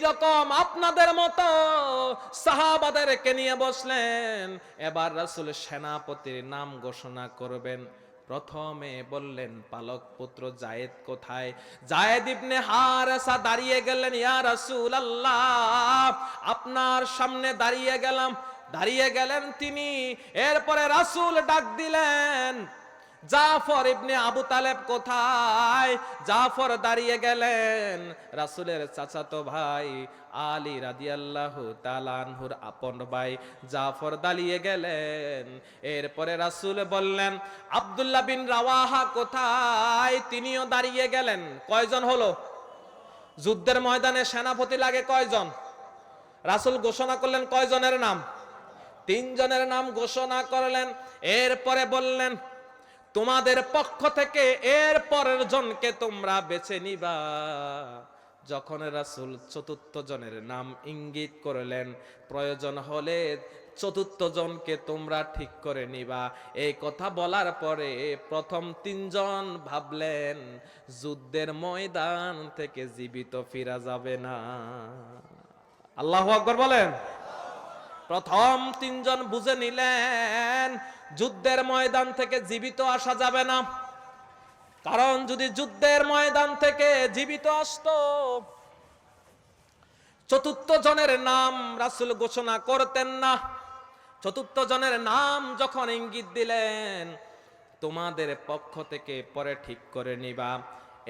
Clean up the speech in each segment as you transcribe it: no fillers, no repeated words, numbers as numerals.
রকম আপনাদের মতো সাহাবাদেরকে নিয়ে বসলেন। এবার রাসূল সেনাপতির নাম ঘোষণা করবেন। প্রথমে বললেন পালক পুত্র যায়েদ কোথায়? যায়েদ ইবনে হারেসা দাঁড়িয়ে গেলেন, ইয়া রাসূলুল্লাহ আপনার সামনে দাঁড়িয়ে গেলাম। দাঁড়িয়ে গেলেন তিনি। এরপরে রাসূল ডাক দিলেন, জাফর ইবনে আবু তালেব কোথায়? জাফর দাঁড়িয়ে গেলেন। রাসূলের চাচাতো ভাই আলী রাদিয়াল্লাহু তাআলা আনহুর আপন ভাই জাফর দাঁড়িয়ে গেলেন। এরপরে রাসূল বললেন, আব্দুল্লাহ বিন রাওয়াহা কোথায়? তিনিও দাঁড়িয়ে গেলেন। কয়জন হলো? যুদ্ধের ময়দানে সেনাপতি লাগে কয়জন? রাসূল ঘোষণা করলেন কয়জনের নাম? 3 জনের নাম ঘোষণা করলেন। এরপরে বললেন, তোমাদের পক্ষ থেকে এর পরের জনকে তোমরা বেছে নিবা। যখন রাসূল 4র্থ জনের নাম ইঙ্গিত করলেন, প্রয়োজন হলে 4র্থ জনকে তোমরা ঠিক করে নিবা। এই কথা বলার পরে প্রথম 3 জন ভাবলেন যুদ্ধের ময়দান থেকে জীবিত ফিরা যাবে না। আল্লাহু আকবার বলেন। প্রথম 3 জন বুঝে নিলেন যুদ্ধের ময়দান থেকে জীবিত আসা যাবে না। কারণ যদি যুদ্ধের ময়দান থেকে জীবিত আসতো, 4র্থ জনের নাম রাসূল ঘোষণা করতেন না। 4র্থ জনের নাম যখন ইঙ্গিত দিলেন, তোমাদের পক্ষ থেকে পরে ঠিক করে নিবা।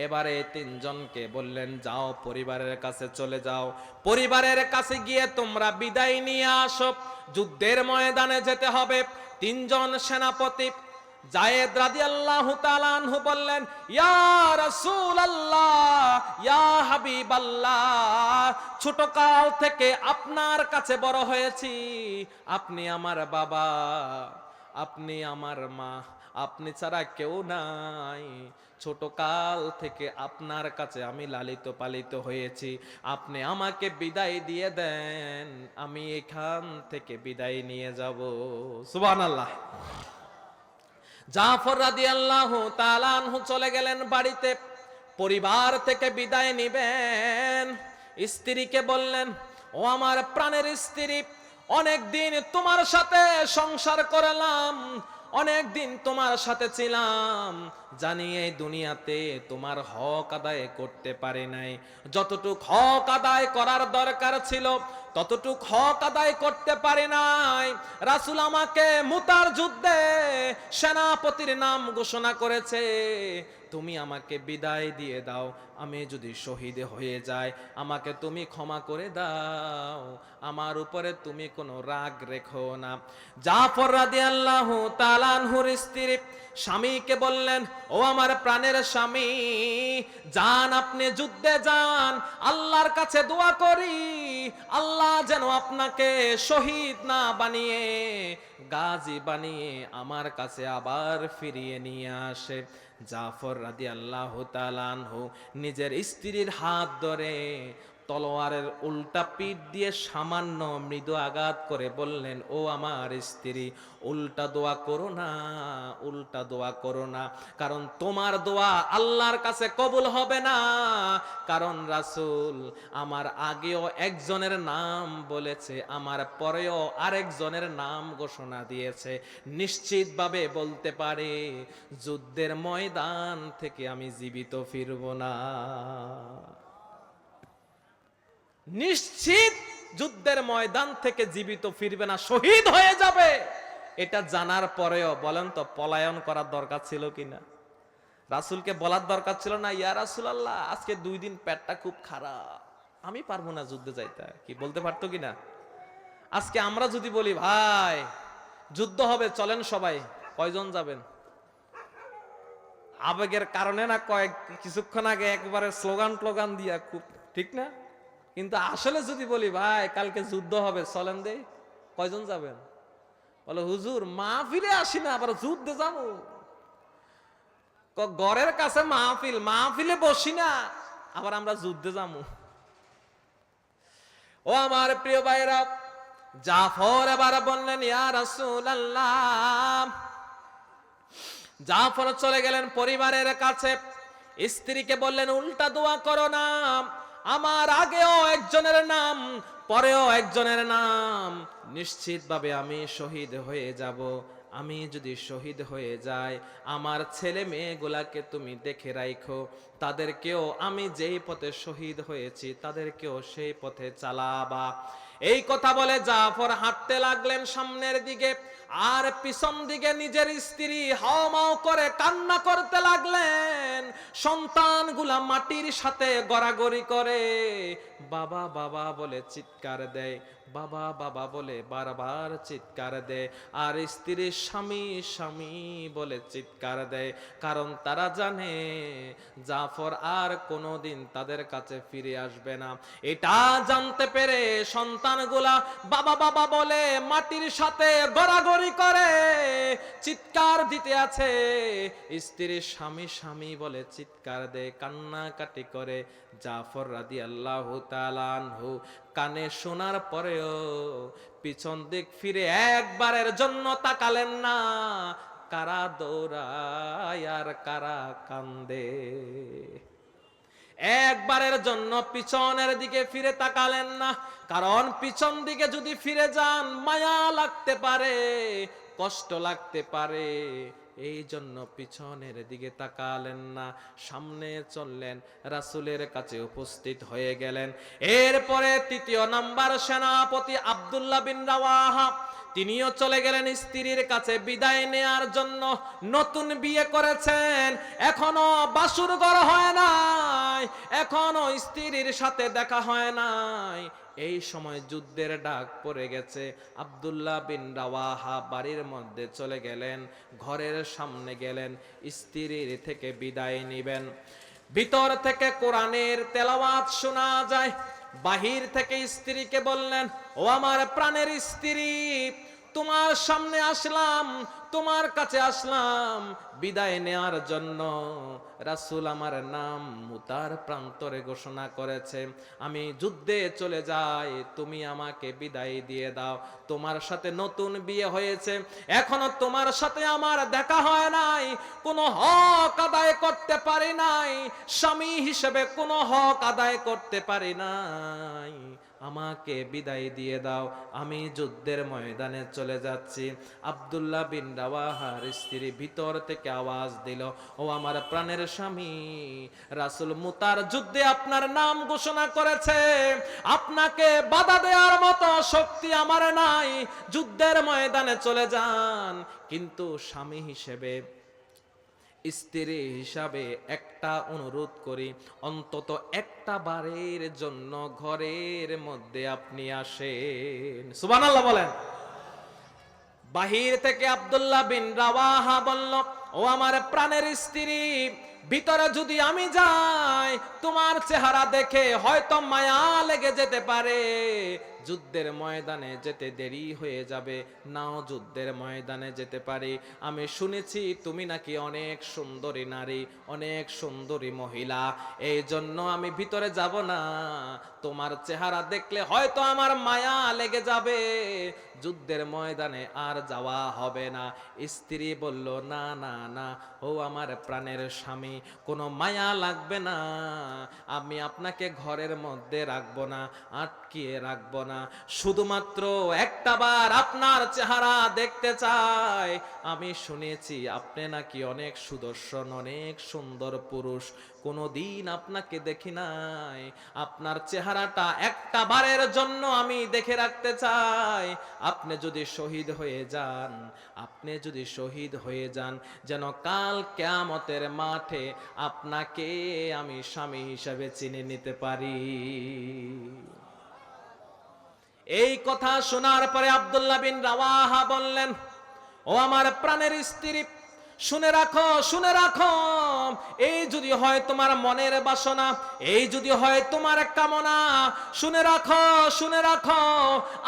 এবারে 3 জনকে বললেন, যাও পরিবারের কাছে চলে যাও। পরিবারের কাছে গিয়ে তোমরা বিদায় নিয়ে আসো, যুদ্ধের ময়দানে যেতে হবে। 3 জন সেনাপতি যায়েদ রাদিয়াল্লাহু তাআলা আনহু বললেন, ইয়া রাসূলুল্লাহ, ইয়া হাবিবাল্লাহ, ছোট কাল থেকে আপনার কাছে বড় হয়েছি। আপনি আমার বাবা, আপনি আমার মা, আপনি ছাড়া কেউ নাই। ছোট কাল থেকে আপনার কাছে আমি লালিত পালিত হয়েছি। আপনি আমাকে বিদায় দিয়ে দেন, আমি এখান থেকে বিদায় নিয়ে যাব। সুবহানাল্লাহ। জাফর রাদিয়াল্লাহু তাআলা আনহু চলে গেলেন বাড়িতে, পরিবার থেকে বিদায় নিবেন। স্ত্রীকে বললেন, ও আমার প্রাণের স্ত্রী, অনেক দিন তোমার সাথে সংসার করলাম, অনেক দিন তোমার সাথে ছিলাম, জানি এই দুনিয়াতে তোমার হক আদায় করতে পারি নাই। যতটুক হক আদায় করার দরকার ছিল ততটুক হক আদায় করতে পারি নাই। রাসূল আমাকে মুতার যুদ্ধে সেনাপতির নাম ঘোষণা করেছে, তুমি আমাকে বিদায় দিয়ে দাও। আমি যদি শহীদ হয়ে যাই আমাকে তুমি ক্ষমা করে দাও, আমার উপরে তুমি কোনো রাগ রেখো না। জাফর রাদিয়াল্লাহু তাআলা আনহুর স্ত্রী স্বামীকে বললেন, ও আমার প্রাণের স্বামী, যান আপনি যুদ্ধে যান, আল্লাহর কাছে দোয়া করি আল্লাহ যেন আপনাকে শহীদ না বানিয়ে গাজী বানিয়ে আমার কাছে আবার ফিরিয়ে নিয়ে আসে। জাফর রাদিয়াল্লাহু তাআলা আনহু নিজের স্ত্রীর হাত ধরে তলোয়ারের উল্টা পিঠ দিয়ে সামান্য মৃদু আঘাত করে বললেন, ও আমার স্ত্রী, উল্টা দোয়া করো না, উল্টা দোয়া করো না, কারণ তোমার দোয়া আল্লাহর কাছে কবুল হবে না। কারণ রাসূল আমার আগেও একজনের নাম বলেছে, আমার পরেও আরেকজনের নাম ঘোষণা দিয়েছে। নিশ্চিতভাবে বলতে পারে যুদ্ধের ময়দান থেকে আমি জীবিত ফিরব না। নিশ্চিত যুদ্ধের ময়দান থেকে জীবিত ফিরবে না, শহীদ হয়ে যাবে। এটা জানার পরেও বলেন তো পলায়ন করার দরকার ছিল কিনা? রাসূলকে বলার দরকার ছিল না, ইয়া রাসূলুল্লাহ আজকে 2 দিন পেটটা খুব খারাপ, আমি পারবো না যুদ্ধে যাইতে, কি বলতে পারতো কিনা? আজকে আমরা যদি বলি ভাই যুদ্ধ হবে চলেন সবাই, কয়জন যাবেন? আবেগের কারণে না কিছুক্ষণ আগে একবারে স্লোগান দিয়া খুব, ঠিক না? কিন্তু আসলে যদি বলি ভাই কালকে যুদ্ধ হবে চলেন দে, কয়জন যাবেন? বলে হুজুর মাহফিলে আসি না, আবার যুদ্ধে যাবো? ঘরের কাছে মাহফিল, মাহফিলে বসি না, আবার আমরা যুদ্ধে যাবো? ও আমার প্রিয় ভাইরা, জাফর এবার বললেন, ইয়া রাসূলুল্লাহ। জাফর চলে গেলেন পরিবারের কাছে, স্ত্রীকে বললেন উল্টা দোয়া করো না, আমার আগেও একজনের নাম, পরেও একজনের নাম, নিশ্চিতভাবে আমি শহীদ হয়ে যাব। আমি যদি শহীদ হয়ে যাই, আমার ছেলে মেয়েগুলাকে তুমি দেখে রাখো, তাদেরকেও আমি যেই পথে শহীদ হয়েছি তাদেরকেও সেই পথে চালাবা। এই কথা বলে জাফর হাঁটতে লাগলেন সামনের দিকে, আর পিছন দিকে নিজের স্ত্রী হাওমাও করে কান্না করতে লাগলেন। সন্তানগুলা মাটির সাথে গড়াগড়ি করে বাবা বাবা বলে চিৎকার দেয়, বাবা বাবা বলে বারবার চিৎকার দেয়, আর স্ত্রীর স্বামী স্বামী বলে চিৎকার দেয়, কারণ তারা জানে জাফর আর কোনোদিন তাদের কাছে ফিরে আসবে না। এটা জানতে পেরে সন্তানগুলা বাবা বাবা বলে মাটির সাথে গড়াগড়ি করে চিৎকার দিতে আছে, স্ত্রীর স্বামী স্বামী বলে চিৎকার দেয়, কান্নাকাটি করে। জাফর রাদিয়াল্লাহু তাআলা আনহু কানে শোনার পরেও পিছন দিক ফিরে একবারের জন্য তাকালেন না। কারা দৌড়ায় আর কারা কান্দে, একবারের জন্য পিছনের দিকে ফিরে তাকালেন না, কারণ পিছন দিকে যদি ফিরে যান মায়া লাগতে পারে, কষ্ট লাগতে পারে। এই জন্য পিছনের দিকে তাকালেন না, সামনে চললেন, রাসূলের কাছে উপস্থিত হয়ে গেলেন। এরপরে তৃতীয় নাম্বার সেনাপতি আব্দুল্লাহ বিন রাওয়াহা, তিনিও চলে গেলেন স্ত্রীর কাছে বিদায় নেয়ার জন্য। নতুন বিয়ে করেছেন, এখনো বাসুর ঘর হয় নাই, এখনো স্ত্রীর সাথে দেখা হয় নাই। এই সময় যুদ্ধের ডাক পড়ে গেছে। আব্দুল্লাহ বিন রাওয়াহা বাড়ির মধ্যে চলে গেলেন, ঘরের সামনে গেলেন, স্ত্রীর থেকে বিদায় নিবেন। ভিতর থেকে কোরআনের তেলাওয়াত শোনা যায়, বাহির থেকে স্ত্রীকে বললেন, ও আমার প্রাণের স্ত্রী, তোমার সামনে আসলাম, তোমার কাছে আসলাম বিদায় নেওয়ার জন্য। রাসূল আমার নাম মুতার প্রান্তরে ঘোষণা করেছে, আমি যুদ্ধে চলে যাই, তুমি আমাকে বিদায় দিয়ে দাও। তোমার সাথে নতুন বিয়ে হয়েছে, এখনো তোমার সাথে আমার দেখা হয় নাই, কোনো হক আদায় করতে পারি নাই, স্বামী হিসেবে কোনো হক আদায় করতে পারি নাই, আমাকে বিদায় দিয়ে দাও, আমি যুদ্ধের ময়দানে চলে যাচ্ছি। আব্দুল্লাহ বিন রাওয়াহার স্ত্রী ভিতর থেকে আওয়াজ দিল, ও আমার প্রাণের স্বামী, রাসূল মুতার যুদ্ধে আপনার নাম ঘোষণা করেছে, আপনাকে বাধা দেওয়ার মতো শক্তি আমার নাই, যুদ্ধের ময়দানে চলে যান। কিন্তু স্বামী হিসেবে, স্ত্রী হিসাবে একটা অনুরোধ করি, অন্তত একটা বারের জন্য ঘরের মধ্যে আপনি আসেন। সুবহানাল্লাহ বলেন। বাহির থেকে আব্দুল্লাহ বিন রাওয়াহা বলল, ও আমার প্রাণের স্ত্রী, ভিতরে যদি আমি যাই, তোমার চেহারা দেখে হয়তো মায়া লেগে যেতে পারে, যুদ্ধের ময়দানে যেতে দেরি হয়ে যাবে, নাও যুদ্ধের ময়দানে যেতে পারি। আমি শুনেছি তুমি নাকি অনেক সুন্দরী নারী, অনেক সুন্দরী মহিলা, এই জন্য আমি ভিতরে যাব না, তোমার চেহারা দেখলে হয়তো আমার মায়া লেগে যাবে, যুদ্ধের ময়দানে আর যাওয়া হবে না। স্ত্রী বলল, না না না, ও আমার প্রাণের স্বামী, কোনো মায়া লাগবে না, আমি আপনাকে ঘরের মধ্যে রাখবো না, আটকিয়ে রাখবো না, শুধুমাত্র একটা বার আপনার চেহারা দেখতে চাই। আমি শুনেছি আপনি নাকি অনেক সুদর্শন, অনেক সুন্দর পুরুষ, কোনোদিন আপনাকে দেখি নাই, আপনার চেহারাটা একটা বারের জন্য আমি দেখে রাখতে চাই। আপনি যদি শহীদ হয়ে যান, আপনি যদি শহীদ হয়ে যান, যেন কাল কিয়ামতের মাঠে আপনাকে আমি স্বামী হিসেবে চিনে নিতে পারি। এই কথা শোনার পরে আব্দুল্লাহ বিন রাওয়াহা বললেন, ও আমার প্রাণের স্ত্রী, শুনে রাখো, শুনে রাখো, এই যদি হয় তোমার মনের বাসনা, এই যদি হয় তোমার কামনা, শুনে রাখো, শুনে রাখো,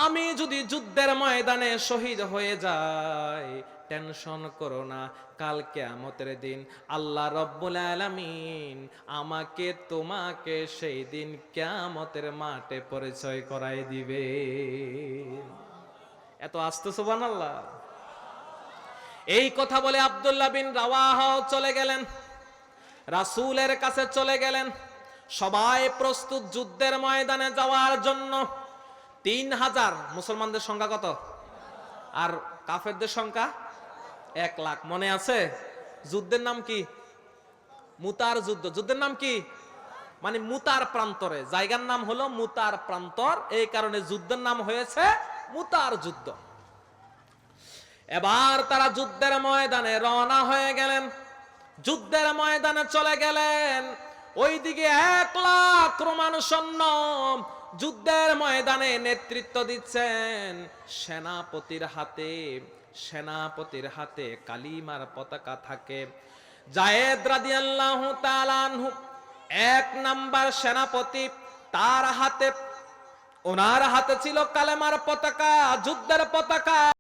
আমি যদি যুদ্ধের ময়দানে শহীদ হয়ে যাই, টেনশন করো না, কাল কিয়ামতের দিন আল্লাহ রব্বুল আলামিন আমাকে তোমাকে সেই দিন কিয়ামতের মাঠে পরিচয় করাই দিবে। এত আস্তে সুবহানাল্লাহ। এই কথা বলে আব্দুল্লাহ বিন রাওয়াহা চলে গেলেন, রাসূলের কাছে চলে গেলেন, সবাই প্রস্তুত যুদ্ধের ময়দানে যাওয়ার জন্য। 3000 মুসলমানদের সংখ্যা কত? আর কাফেরদের সংখ্যা 1 লাখ। মনে আছে যুদ্ধের নাম কি? মুতার যুদ্ধ। যুদ্ধের নাম কি? মানে মুতার প্রান্তরে, জায়গার নাম হলো মুতার প্রান্তর, এই কারণে যুদ্ধের নাম হয়েছে মুতার যুদ্ধ। এবার তারা যুদ্ধের ময়দানে রওনা হয়ে গেলেন, যুদ্ধের ময়দানে চলে গেলেন। ওইদিকে 1 লাখ রোমান সৈন্য যুদ্ধের ময়দানে নেতৃত্ব দিচ্ছেন সেনাপতির হাতে কালিমার পতাকা থাকে। যায়েদ রাদিয়াল্লাহু তাআলা আনহু 1 নাম্বার সেনাপতি, ওনার হাতে ছিল কালেমার পতাকা, যুদ্ধের পতাকা।